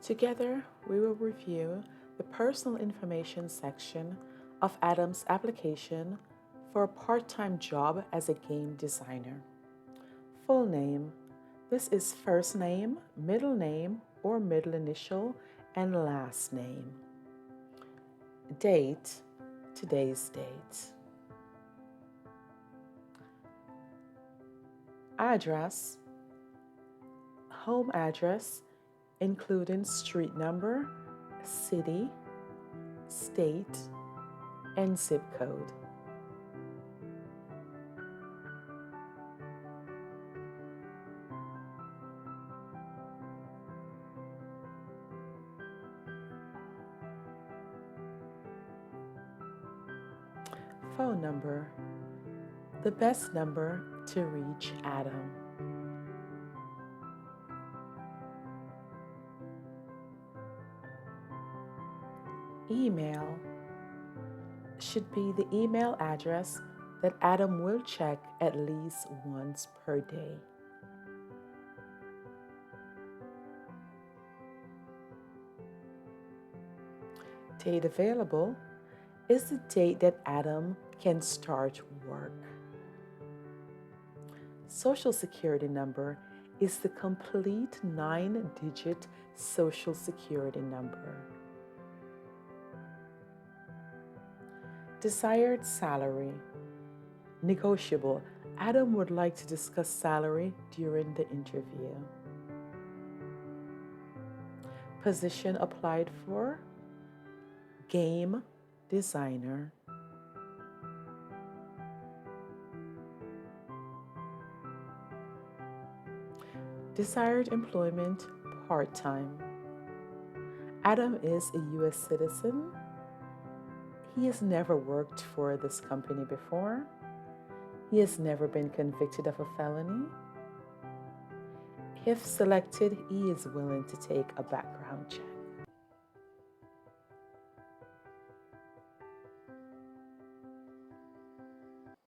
Together, we will review the personal information section of Adam's application for a part-time job as a game designer. Full name. This is first name, middle name, or middle initial, and last name. Date, today's date. Address, home address, including street number, city, state, and zip code. Phone number, the best number to reach Adam. Email should be the email address that Adam will check at least once per day. Date available is the date that Adam can start work. Social Security number is the complete 9-digit Social Security number. Desired salary. Negotiable. Adam would like to discuss salary during the interview. Position applied for. Game designer. Desired employment, part-time. Adam is a U.S. citizen. He has never worked for this company before. He has never been convicted of a felony. If selected, he is willing to take a background check.